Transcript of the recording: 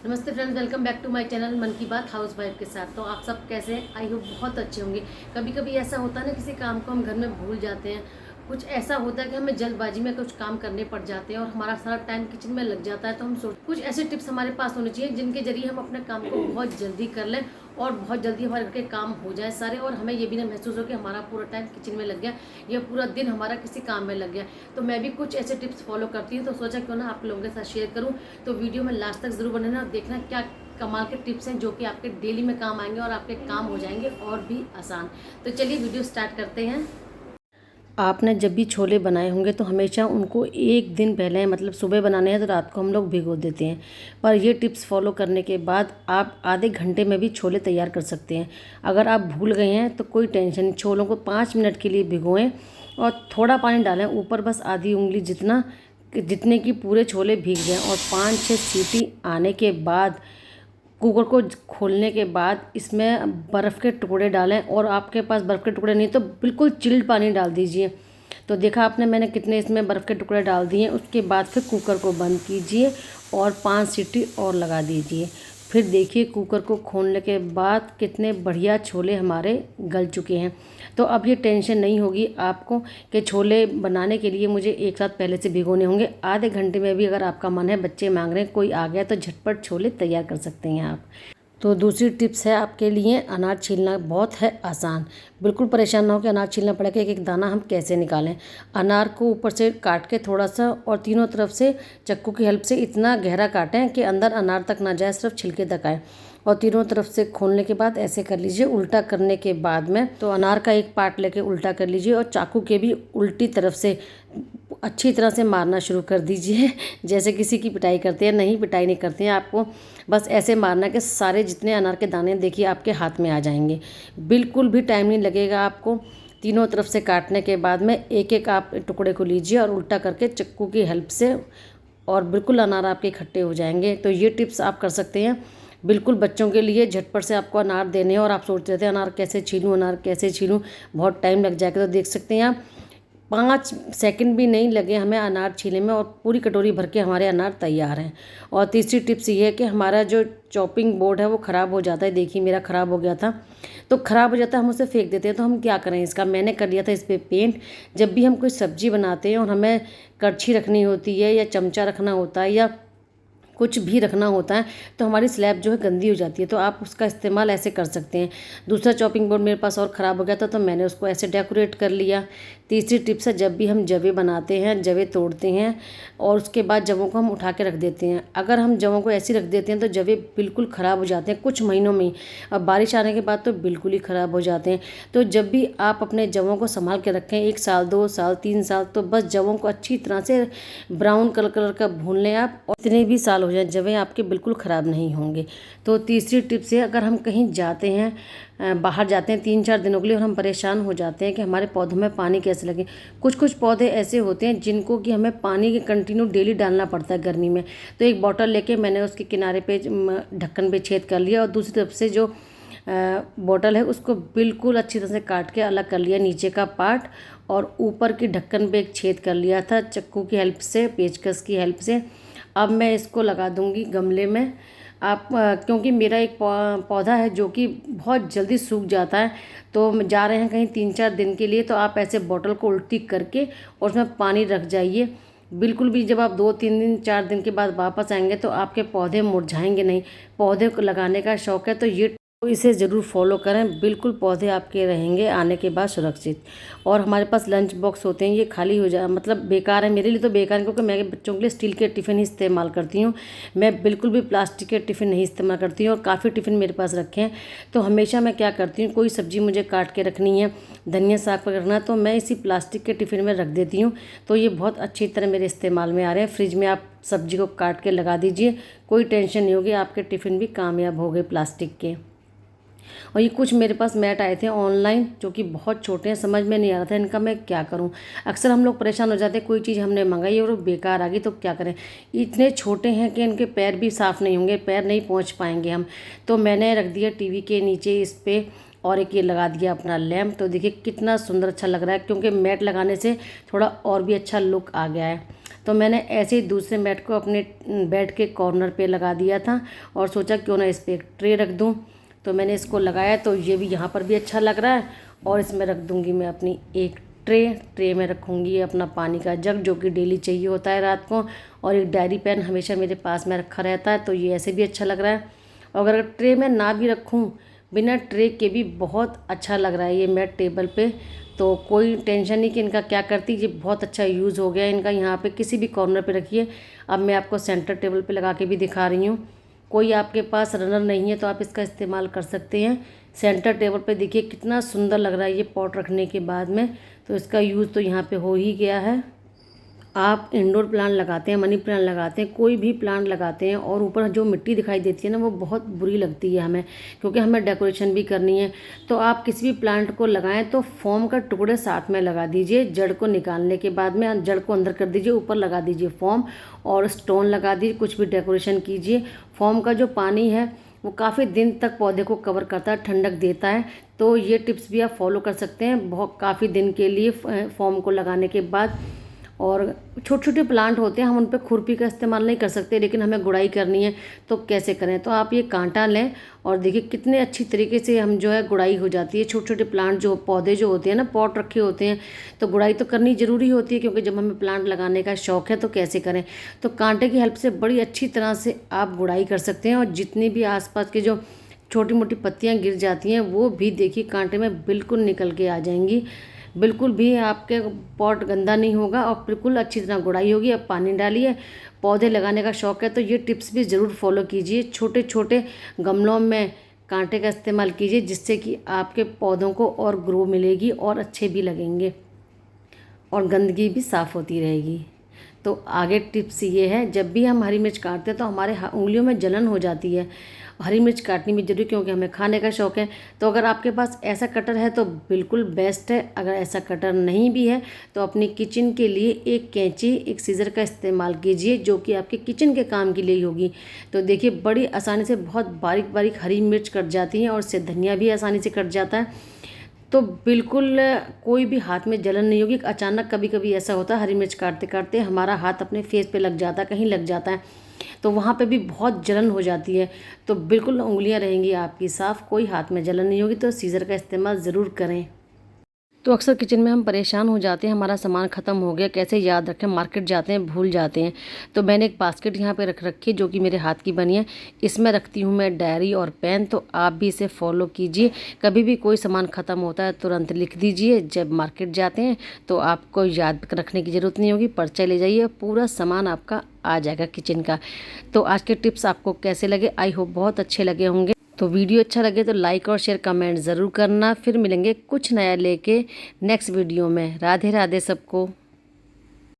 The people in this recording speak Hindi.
नमस्ते friends, welcome back to my channel Mann Ki बात हाउस वाइफ के साथ। तो आप सब कैसे हैं? आई होप बहुत अच्छे होंगे। कभी कभी ऐसा होता है ना, किसी काम को हम घर में भूल जाते हैं। कुछ ऐसा होता है कि हमें जल्दबाजी में कुछ काम करने पड़ जाते हैं और हमारा सारा टाइम किचन में लग जाता है। तो हम सोच कुछ ऐसे टिप्स हमारे पास होने चाहिए जिनके जरिए हम अपने काम को बहुत जल्दी कर लें और बहुत जल्दी हमारे घर के काम हो जाए सारे, और हमें ये भी ना महसूस हो कि हमारा पूरा टाइम किचन में लग गया या पूरा दिन हमारा किसी काम में लग गया। तो मैं भी कुछ ऐसे टिप्स फॉलो करती हूँ, तो सोचा क्यों ना आप लोगों के साथ शेयर करूँ। तो वीडियो में लास्ट तक जरूर बने ना, देखना क्या कमाल के टिप्स हैं जो कि आपके डेली में काम आएंगे और आपके काम हो जाएंगे और भी आसान। तो चलिए वीडियो स्टार्ट करते हैं। आपने जब भी छोले बनाए होंगे तो हमेशा उनको एक दिन पहले, मतलब सुबह बनाने हैं तो रात को हम लोग भिगो देते हैं। पर ये टिप्स फॉलो करने के बाद आप आधे घंटे में भी छोले तैयार कर सकते हैं। अगर आप भूल गए हैं तो कोई टेंशन नहीं, छोलों को 5 मिनट के लिए भिगोएं और थोड़ा पानी डालें ऊपर, बस आधी उंगली जितना, जितने की पूरे छोले भीग जाएं। और 5-6 सीटी आने के बाद कुकर को खोलने के बाद इसमें बर्फ़ के टुकड़े डालें, और आपके पास बर्फ़ के टुकड़े नहीं तो बिल्कुल चिल्ड पानी डाल दीजिए। तो देखा आपने मैंने कितने इसमें बर्फ़ के टुकड़े डाल दिए। उसके बाद फिर कुकर को बंद कीजिए और 5 सीटी और लगा दीजिए। फिर देखिए कुकर को खोलने के बाद कितने बढ़िया छोले हमारे गल चुके हैं। तो अब ये टेंशन नहीं होगी आपको कि छोले बनाने के लिए मुझे एक साथ पहले से भिगोने होंगे। आधे घंटे में भी अगर आपका मन है, बच्चे मांग रहे हैं, कोई आ गया, तो झटपट छोले तैयार कर सकते हैं आप। तो दूसरी टिप्स है आपके लिए, अनार छीलना बहुत है आसान। बिल्कुल परेशान ना हो कि अनार छीलना पड़ेगा, एक एक दाना हम कैसे निकालें। अनार को ऊपर से काट के थोड़ा सा और तीनों तरफ से चाकू की हेल्प से इतना गहरा काटें कि अंदर अनार तक ना जाए, सिर्फ छिलके तक आए। और तीनों तरफ से खोलने के बाद ऐसे कर लीजिए। उल्टा करने के बाद में तो अनार का एक पार्ट लेके उल्टा कर लीजिए और चाकू के भी उल्टी तरफ से अच्छी तरह से मारना शुरू कर दीजिए। जैसे किसी की पिटाई करते हैं, नहीं पिटाई नहीं करते हैं, आपको बस ऐसे मारना कि सारे जितने अनार के दाने देखिए आपके हाथ में आ जाएंगे। बिल्कुल भी टाइम नहीं लगेगा आपको। तीनों तरफ से काटने के बाद में एक एक आप टुकड़े को लीजिए और उल्टा करके चक्कू की हेल्प से, और बिल्कुल अनार आपके इकट्ठे हो जाएंगे। तो ये टिप्स आप कर सकते हैं बिल्कुल बच्चों के लिए। झटपट से आपको अनार देने हैं और आप सोच रहे थे अनार कैसे छीलूँ, अनार कैसे छीलूँ, बहुत टाइम लग जाएगा। तो देख सकते हैं आप 5 सेकंड भी नहीं लगे हमें अनार छीलने में और पूरी कटोरी भर के हमारे अनार तैयार हैं। और तीसरी टिप्स ये है कि हमारा जो चॉपिंग बोर्ड है वो ख़राब हो जाता है। देखिए मेरा ख़राब हो गया था, तो ख़राब हो जाता है, हम उसे फेंक देते हैं। तो हम क्या करें, इसका मैंने कर लिया था इस पर पेंट। जब भी हम कोई सब्ज़ी बनाते हैं और हमें कड़छी रखनी होती है या चमचा रखना होता है या कुछ भी रखना होता है, तो हमारी स्लैब जो है गंदी हो जाती है, तो आप उसका इस्तेमाल ऐसे कर सकते हैं। दूसरा चॉपिंग बोर्ड मेरे पास और ख़राब हो गया था, तो मैंने उसको ऐसे डेकोरेट कर लिया। तीसरी टिप्स है, जब भी हम जवे बनाते हैं, जवे तोड़ते हैं और उसके बाद जवों को हम उठा के रख देते हैं। अगर हम जवों को ऐसे रख देते हैं तो जवे बिल्कुल ख़राब हो जाते हैं कुछ महीनों में ही। अब बारिश आने के बाद तो बिल्कुल ही ख़राब हो जाते हैं। तो जब भी आप अपने जवों को संभाल के रखें, 1 साल 2 साल 3 साल, तो बस जवों को अच्छी तरह से ब्राउन कलर का भून लें आप, और इतने भी साल हो जाए जवें आपके बिल्कुल ख़राब नहीं होंगे। तो तीसरी टिप्स है, अगर हम कहीं जाते हैं, बाहर जाते हैं 3-4 दिनों के लिए, और हम परेशान हो जाते हैं कि हमारे पौधों में पानी कैसे लगे। कुछ कुछ पौधे ऐसे होते हैं जिनको कि हमें पानी के कंटिन्यू डेली डालना पड़ता है गर्मी में। तो एक बॉटल लेके मैंने उसके किनारे पे ढक्कन पे छेद कर लिया और दूसरी तरफ से जो बॉटल है उसको बिल्कुल अच्छी तरह से काट के अलग कर लिया, नीचे का पार्ट, और ऊपर की ढक्कन पे एक छेद कर लिया था चाकू की हेल्प से, पेचकस की हेल्प से। अब मैं इसको लगा दूंगी गमले में। आप क्योंकि मेरा एक पौधा है जो कि बहुत जल्दी सूख जाता है, तो जा रहे हैं कहीं 3-4 दिन के लिए, तो आप ऐसे बॉटल को उल्टी करके और उसमें पानी रख जाइए। बिल्कुल भी जब आप 2-3 दिन 4 दिन के बाद वापस आएंगे तो आपके पौधे मुरझाएंगे नहीं। पौधे को लगाने का शौक़ है तो इसे ज़रूर फॉलो करें, बिल्कुल पौधे आपके रहेंगे आने के बाद सुरक्षित। और हमारे पास लंच बॉक्स होते हैं, ये खाली हो जाए मतलब बेकार है, मेरे लिए तो बेकार है, क्योंकि मैं बच्चों के लिए स्टील के टिफ़िन ही इस्तेमाल करती हूँ। मैं बिल्कुल भी प्लास्टिक के टिफ़िन नहीं इस्तेमाल करती हूँ, और काफ़ी टिफ़िन मेरे पास रखे हैं। तो हमेशा मैं क्या करती हूँ, कोई सब्ज़ी मुझे काट के रखनी है, धनिया साग पर रखना है, तो मैं इसी प्लास्टिक के टिफ़िन में रख देती हूँ। तो ये बहुत अच्छी तरह मेरे इस्तेमाल में आ रहे हैं। फ्रिज में आप सब्ज़ी को काट के लगा दीजिए, कोई टेंशन नहीं होगी, आपके टिफ़िन भी कामयाब हो गए प्लास्टिक के। और ये कुछ मेरे पास मैट आए थे ऑनलाइन जो कि बहुत छोटे हैं, समझ में नहीं आ रहा था इनका मैं क्या करूं। अक्सर हम लोग परेशान हो जाते हैं, कोई चीज़ हमने मंगाई और वो बेकार आ गई तो क्या करें। इतने छोटे हैं कि इनके पैर भी साफ़ नहीं होंगे, पैर नहीं पहुंच पाएंगे हम। तो मैंने रख दिया टीवी के नीचे इस पर, और एक ये लगा दिया अपना लैम्प। तो देखिए कितना सुंदर अच्छा लग रहा है, क्योंकि मैट लगाने से थोड़ा और भी अच्छा लुक आ गया है। तो मैंने ऐसे ही दूसरे मैट को अपने बेड के कॉर्नर पे लगा दिया था और सोचा क्यों ना इस पर एक ट्रे रख दूँ। तो मैंने इसको लगाया तो ये भी यहाँ पर भी अच्छा लग रहा है। और इसमें रख दूँगी मैं अपनी एक ट्रे में रखूँगी अपना पानी का जग, जो कि डेली चाहिए होता है रात को। और एक डायरी पेन हमेशा मेरे पास में रखा रहता है, तो ये ऐसे भी अच्छा लग रहा है। और अगर ट्रे में ना भी रखूँ, बिना ट्रे के भी बहुत अच्छा लग रहा है ये मैट टेबल पे। तो कोई टेंशन नहीं कि इनका क्या करती, ये बहुत अच्छा यूज़ हो गया इनका। यहाँ पे किसी भी कॉर्नर पे रखिए। अब मैं आपको सेंटर टेबल पे लगा के भी दिखा रही हूँ। कोई आपके पास रनर नहीं है तो आप इसका इस्तेमाल कर सकते हैं। सेंटर टेबल पे देखिए कितना सुंदर लग रहा है ये पॉट रखने के बाद में। तो इसका यूज़ तो यहाँ पे हो ही गया है। आप इंडोर प्लांट लगाते हैं, मनी प्लांट लगाते हैं, कोई भी प्लांट लगाते हैं और ऊपर जो मिट्टी दिखाई देती है ना, वो बहुत बुरी लगती है हमें, क्योंकि हमें डेकोरेशन भी करनी है। तो आप किसी भी प्लांट को लगाएं तो फोम का टुकड़े साथ में लगा दीजिए। जड़ को निकालने के बाद में जड़ को अंदर कर दीजिए, ऊपर लगा दीजिए फोम और स्टोन लगा दीजिए, कुछ भी डेकोरेशन कीजिए। फोम का जो पानी है वो काफ़ी दिन तक पौधे को कवर करता है, ठंडक देता है। तो ये टिप्स भी आप फॉलो कर सकते हैं बहुत काफ़ी दिन के लिए फोम को लगाने के बाद। और छोटे छोटे प्लांट होते हैं, हम उन पर खुरपी का इस्तेमाल नहीं कर सकते, लेकिन हमें गुड़ाई करनी है तो कैसे करें। तो आप ये कांटा लें और देखिए कितने अच्छी तरीके से हम जो है गुड़ाई हो जाती है। छोटे छोटे प्लांट जो पौधे जो होते हैं ना, पॉट रखे होते हैं, तो गुड़ाई तो करनी ज़रूरी होती है, क्योंकि जब हमें प्लांट लगाने का शौक़ है तो कैसे करें। तो कांटे की हेल्प से बड़ी अच्छी तरह से आप गुड़ाई कर सकते हैं। और जितनी भी आसपास के जो छोटी मोटी पत्तियाँ गिर जाती हैं वो भी देखिए कांटे में बिल्कुल निकल के आ जाएंगी। बिल्कुल भी आपके पॉट गंदा नहीं होगा और बिल्कुल अच्छी तरह गुड़ाई होगी। अब पानी डालिए। पौधे लगाने का शौक़ है तो ये टिप्स भी ज़रूर फॉलो कीजिए। छोटे छोटे गमलों में कांटे का इस्तेमाल कीजिए, जिससे कि आपके पौधों को और ग्रो मिलेगी और अच्छे भी लगेंगे और गंदगी भी साफ़ होती रहेगी। तो आगे टिप्स ये है, जब भी हम हरी मिर्च काटते हैं तो हमारे उंगलियों में जलन हो जाती है। हरी मिर्च काटनी भी जरूरी, क्योंकि हमें खाने का शौक़ है। तो अगर आपके पास ऐसा कटर है तो बिल्कुल बेस्ट है। अगर ऐसा कटर नहीं भी है तो अपनी किचन के लिए एक कैंची, एक सीज़र का इस्तेमाल कीजिए, जो कि आपके किचन के काम के लिए ही होगी। तो देखिए बड़ी आसानी से बहुत बारीक बारीक हरी मिर्च कट जाती हैं और इससे धनिया भी आसानी से कट जाता है। तो बिल्कुल कोई भी हाथ में जलन नहीं होगी। अचानक कभी कभी ऐसा होता है, हरी मिर्च काटते काटते हमारा हाथ अपने फेस पे लग जाता है, कहीं लग जाता है, तो वहाँ पे भी बहुत जलन हो जाती है। तो बिल्कुल उंगलियां रहेंगी आपकी साफ़, कोई हाथ में जलन नहीं होगी। तो सीज़र का इस्तेमाल ज़रूर करें। तो अक्सर किचन में हम परेशान हो जाते हैं, हमारा सामान ख़त्म हो गया, कैसे याद रखें, मार्केट जाते हैं भूल जाते हैं। तो मैंने एक बास्केट यहाँ पे रख रखी है, जो कि मेरे हाथ की बनी है। इसमें रखती हूँ मैं डायरी और पेन। तो आप भी इसे फॉलो कीजिए। कभी भी कोई सामान ख़त्म होता है तुरंत लिख दीजिए। जब मार्केट जाते हैं तो आपको याद रखने की ज़रूरत नहीं होगी, पर्चा ले जाइए, पूरा सामान आपका आ जाएगा किचन का। तो आज के टिप्स आपको कैसे लगे, आई होप बहुत अच्छे लगे होंगे। तो वीडियो अच्छा लगे तो लाइक और शेयर कमेंट ज़रूर करना। फिर मिलेंगे कुछ नया लेके नेक्स्ट वीडियो में। राधे राधे सबको।